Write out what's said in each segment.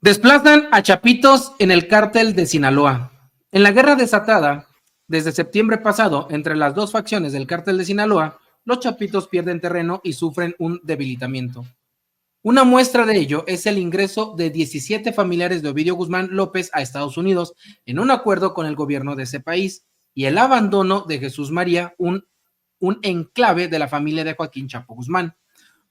Desplazan a chapitos en el cártel de Sinaloa. En la guerra desatada desde septiembre pasado entre las dos facciones del cártel de Sinaloa, los chapitos pierden terreno y sufren un debilitamiento. Una muestra de ello es el ingreso de 17 familiares de Ovidio Guzmán López a Estados Unidos en un acuerdo con el gobierno de ese país y el abandono de Jesús María, un enclave de la familia de Joaquín Chapo Guzmán.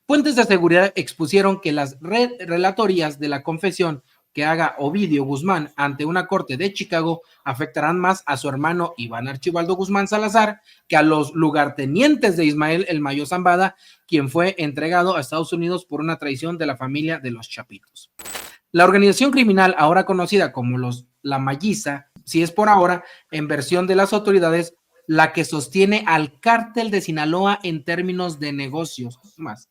Fuentes de seguridad expusieron que las relatorías de la confesión que haga Ovidio Guzmán ante una corte de Chicago afectarán más a su hermano Iván Archibaldo Guzmán Salazar que a los lugartenientes de Ismael El Mayo Zambada, quien fue entregado a Estados Unidos por una traición de la familia de los Chapitos. La organización criminal, ahora conocida como la Malliza, si es por ahora, en versión de las autoridades, la que sostiene al cártel de Sinaloa en términos de negocios más.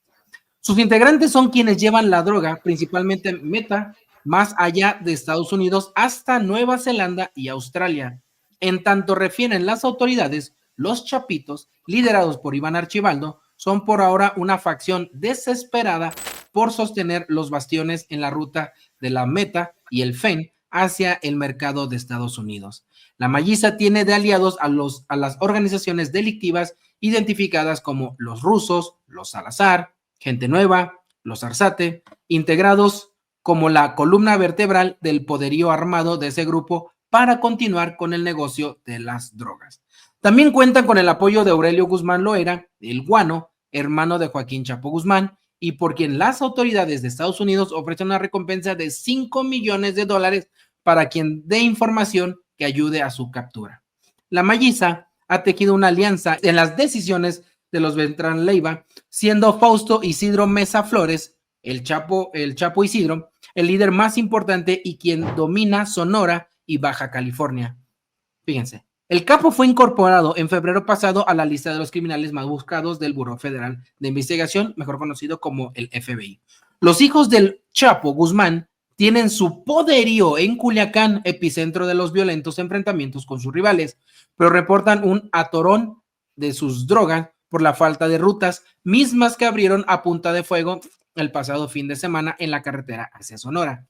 Sus integrantes son quienes llevan la droga, principalmente meta, más allá de Estados Unidos hasta Nueva Zelanda y Australia. En tanto refieren las autoridades, los Chapitos, liderados por Iván Archibaldo, son por ahora una facción desesperada por sostener los bastiones en la ruta de la meta y el FEN hacia el mercado de Estados Unidos. La Malliza tiene de aliados a las organizaciones delictivas identificadas como los rusos, los Salazar, Gente Nueva, los Arzate, integrados como la columna vertebral del poderío armado de ese grupo para continuar con el negocio de las drogas. También cuentan con el apoyo de Aurelio Guzmán Loera, el Guano, hermano de Joaquín Chapo Guzmán, y por quien las autoridades de Estados Unidos ofrecen una recompensa de $5 millones para quien dé información que ayude a su captura. La Malliza ha tejido una alianza en las decisiones de los Beltrán Leiva, siendo Fausto Isidro Mesa Flores, el Chapo Isidro, el líder más importante y quien domina Sonora y Baja California. Fíjense, el capo fue incorporado en febrero pasado a la lista de los criminales más buscados del Buró Federal de Investigación, mejor conocido como el FBI. Los hijos del Chapo Guzmán tienen su poderío en Culiacán, epicentro de los violentos enfrentamientos con sus rivales, pero reportan un atorón de sus drogas por la falta de rutas, mismas que abrieron a punta de fuego el pasado fin de semana en la carretera hacia Sonora.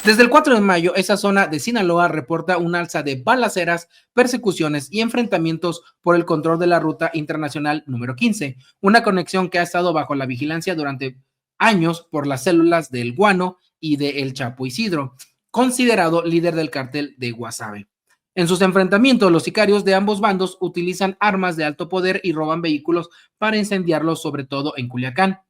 Desde el 4 de mayo, esa zona de Sinaloa reporta un alza de balaceras, persecuciones y enfrentamientos por el control de la ruta internacional número 15, una conexión que ha estado bajo la vigilancia durante años por las células del Guano y de El Chapo Isidro, considerado líder del cártel de Guasave. En sus enfrentamientos, los sicarios de ambos bandos utilizan armas de alto poder y roban vehículos para incendiarlos, sobre todo en Culiacán.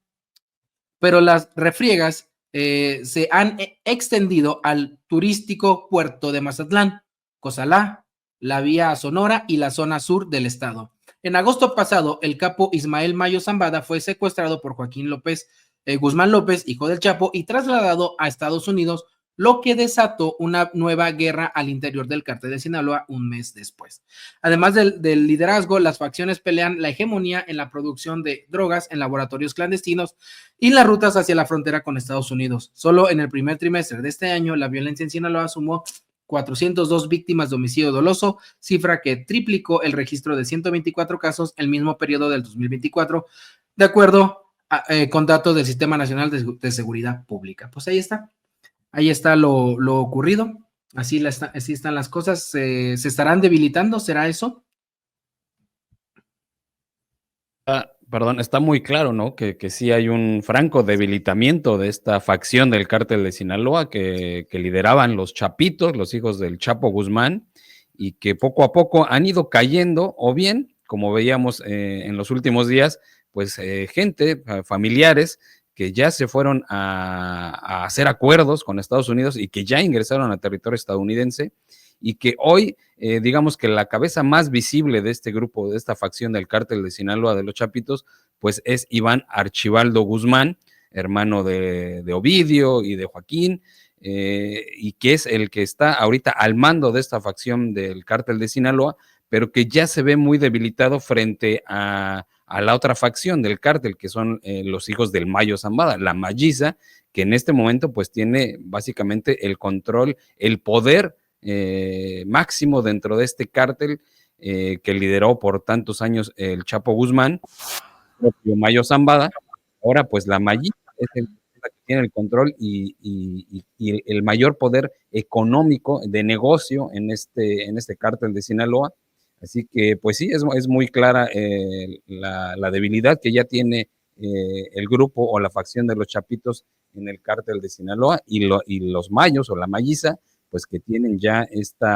Pero las refriegas se han extendido al turístico puerto de Mazatlán, Cozalá, la vía a Sonora y la zona sur del estado. En agosto pasado, el capo Ismael Mayo Zambada fue secuestrado por Joaquín Guzmán López, hijo del Chapo, y trasladado a Estados Unidos, lo que desató una nueva guerra al interior del cártel de Sinaloa un mes después. Además del liderazgo, las facciones pelean la hegemonía en la producción de drogas en laboratorios clandestinos y las rutas hacia la frontera con Estados Unidos. Solo en el primer trimestre de este año, la violencia en Sinaloa sumó 402 víctimas de homicidio doloso, cifra que triplicó el registro de 124 casos el mismo periodo del 2024, de acuerdo con datos del Sistema Nacional de Seguridad Pública. Pues ahí está lo ocurrido, así están las cosas, se estarán debilitando, ¿será eso? Perdón, está muy claro, ¿no? Que sí hay un franco debilitamiento de esta facción del cártel de Sinaloa que lideraban los Chapitos, los hijos del Chapo Guzmán, y que poco a poco han ido cayendo, o bien, como veíamos en los últimos días, pues gente, familiares, que ya se fueron a hacer acuerdos con Estados Unidos y que ya ingresaron a territorio estadounidense, y que hoy, digamos que la cabeza más visible de este grupo, de esta facción del cártel de Sinaloa de los Chapitos, pues es Iván Archibaldo Guzmán, hermano de Ovidio y de Joaquín, y que es el que está ahorita al mando de esta facción del cártel de Sinaloa, pero que ya se ve muy debilitado frente a la otra facción del cártel, que son los hijos del Mayo Zambada, la Malliza, que en este momento pues tiene básicamente el control, el poder máximo dentro de este cártel que lideró por tantos años el Chapo Guzmán, propio Mayo Zambada. Ahora pues la Malliza es el que la que tiene el control y el mayor poder económico de negocio en este cártel de Sinaloa. Así que, pues sí, es muy clara la debilidad que ya tiene el grupo o la facción de los Chapitos en el cártel de Sinaloa y los mayos o la mayiza, pues que tienen ya este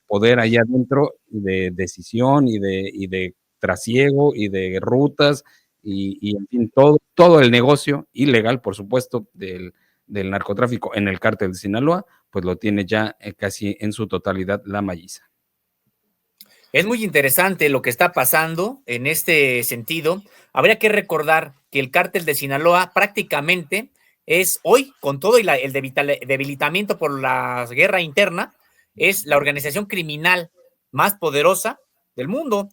poder allá adentro de decisión y de trasiego y de rutas y en fin, todo el negocio ilegal, por supuesto, del narcotráfico en el cártel de Sinaloa, pues lo tiene ya casi en su totalidad la mayiza. Es muy interesante lo que está pasando en este sentido. Habría que recordar que el cártel de Sinaloa prácticamente es hoy, con todo y el debilitamiento por la guerra interna, es la organización criminal más poderosa del mundo.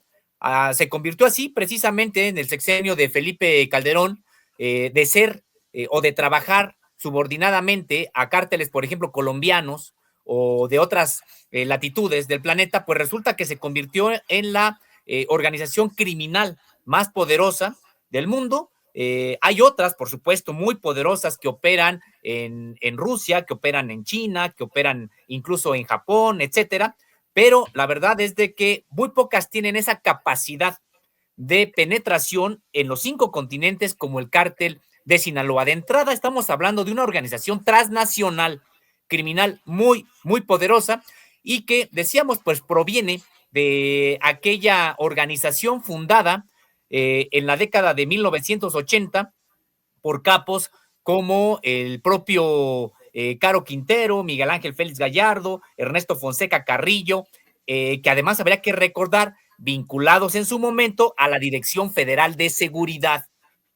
Se convirtió así precisamente en el sexenio de Felipe Calderón, de ser o de trabajar subordinadamente a cárteles, por ejemplo, colombianos o de otras latitudes del planeta, pues resulta que se convirtió en la organización criminal más poderosa del mundo. Hay otras, por supuesto, muy poderosas que operan en Rusia, que operan en China, que operan incluso en Japón, etcétera. Pero la verdad es de que muy pocas tienen esa capacidad de penetración en los 5 continentes como el cártel de Sinaloa. De entrada estamos hablando de una organización transnacional criminal muy, muy poderosa y que, decíamos, pues proviene de aquella organización fundada en la década de 1980 por capos como el propio Caro Quintero, Miguel Ángel Félix Gallardo, Ernesto Fonseca Carrillo, que además habría que recordar vinculados en su momento a la Dirección Federal de Seguridad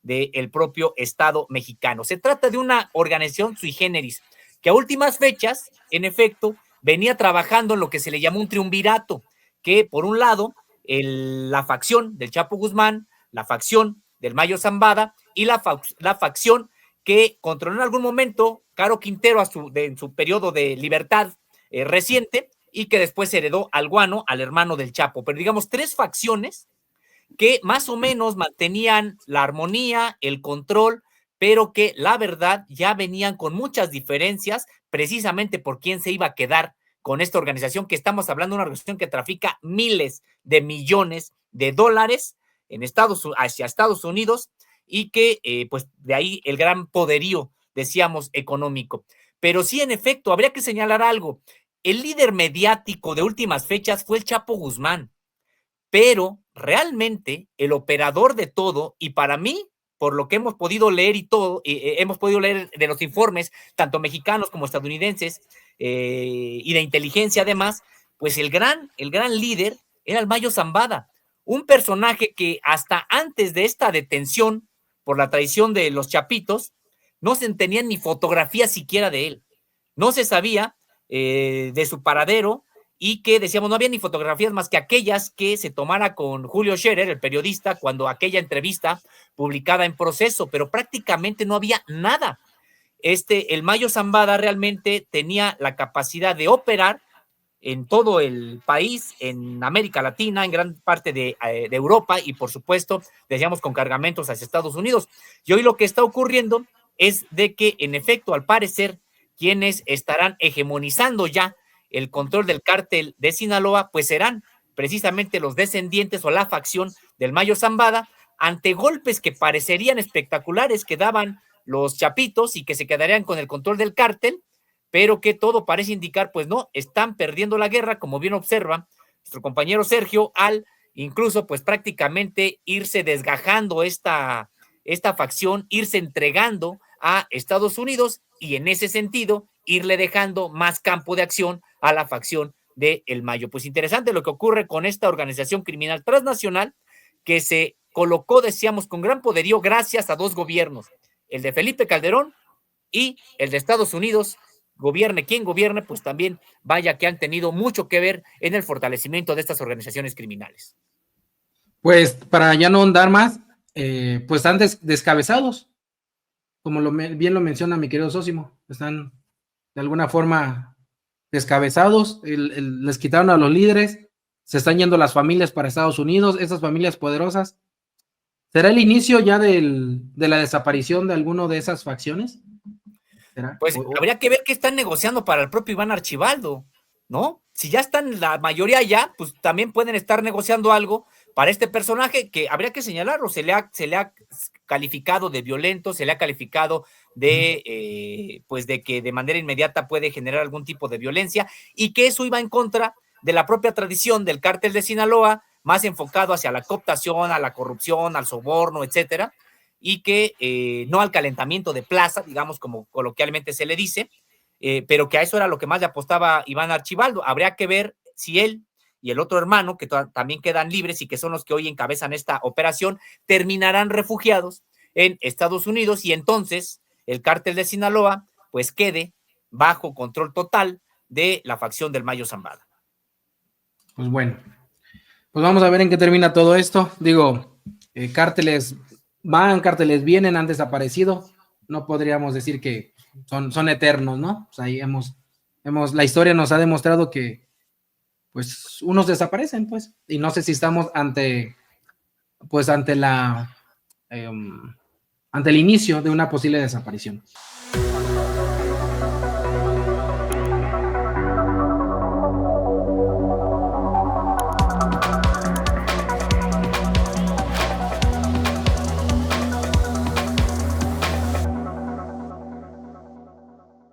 del propio Estado mexicano. Se trata de una organización sui generis que a últimas fechas, en efecto, venía trabajando en lo que se le llamó un triunvirato, que por un lado, la facción del Chapo Guzmán, la facción del Mayo Zambada y la facción que controló en algún momento Caro Quintero en su periodo de libertad reciente y que después heredó al Guano, al hermano del Chapo. Pero digamos, 3 facciones que más o menos mantenían la armonía, el control, pero que la verdad ya venían con muchas diferencias precisamente por quién se iba a quedar con esta organización, que estamos hablando de una organización que trafica miles de millones de dólares hacia Estados Unidos y que pues de ahí el gran poderío, decíamos, económico. Pero sí, en efecto, habría que señalar algo. El líder mediático de últimas fechas fue el Chapo Guzmán, pero realmente el operador de todo, y para mí, por lo que hemos podido leer y todo, hemos podido leer de los informes, tanto mexicanos como estadounidenses, y de inteligencia además, pues el gran líder era el Mayo Zambada, un personaje que hasta antes de esta detención por la traición de los Chapitos, no se tenía ni fotografía siquiera de él, no se sabía de su paradero, y que decíamos no había ni fotografías más que aquellas que se tomara con Julio Scherer, el periodista, cuando aquella entrevista publicada en Proceso, pero prácticamente no había nada. El Mayo Zambada realmente tenía la capacidad de operar en todo el país, en América Latina, en gran parte de Europa y por supuesto, decíamos, con cargamentos hacia Estados Unidos. Y hoy lo que está ocurriendo es de que, en efecto, al parecer, quienes estarán hegemonizando ya el control del cártel de Sinaloa, pues serán precisamente los descendientes o la facción del Mayo Zambada, ante golpes que parecerían espectaculares que daban los Chapitos y que se quedarían con el control del cártel, pero que todo parece indicar, pues no, están perdiendo la guerra, como bien observa nuestro compañero Sergio, al incluso pues prácticamente irse desgajando esta facción, irse entregando a Estados Unidos y en ese sentido irle dejando más campo de acción a la facción de El Mayo. Pues interesante lo que ocurre con esta organización criminal transnacional que se colocó, decíamos, con gran poderío gracias a 2 gobiernos, el de Felipe Calderón y el de Estados Unidos. Gobierne quien gobierne, pues también vaya que han tenido mucho que ver en el fortalecimiento de estas organizaciones criminales. Pues para ya no andar más, pues están descabezados, como bien lo menciona mi querido Sósimo, están de alguna forma descabezados, les quitaron a los líderes, se están yendo las familias para Estados Unidos, esas familias poderosas ¿Será el inicio ya de la desaparición de alguno de esas facciones? ¿Será? Pues habría que ver qué están negociando para el propio Iván Archibaldo, ¿no? Si ya están la mayoría ya, pues también pueden estar negociando algo para este personaje que habría que señalarlo. Se le ha calificado de violento, se le ha calificado de, pues de que de manera inmediata puede generar algún tipo de violencia y que eso iba en contra de la propia tradición del cártel de Sinaloa, más enfocado hacia la cooptación, a la corrupción, al soborno, etcétera, y que no al calentamiento de plaza, digamos como coloquialmente se le dice, pero que a eso era lo que más le apostaba Iván Archibaldo. Habría que ver si él y el otro hermano, que también quedan libres y que son los que hoy encabezan esta operación, terminarán refugiados en Estados Unidos y entonces el cártel de Sinaloa pues quede bajo control total de la facción del Mayo Zambada. Pues bueno, pues vamos a ver en qué termina todo esto. Digo, cárteles van, cárteles vienen, han desaparecido. No podríamos decir que son eternos, ¿no? Pues ahí la historia nos ha demostrado que pues unos desaparecen, pues, y no sé si estamos ante el inicio de una posible desaparición.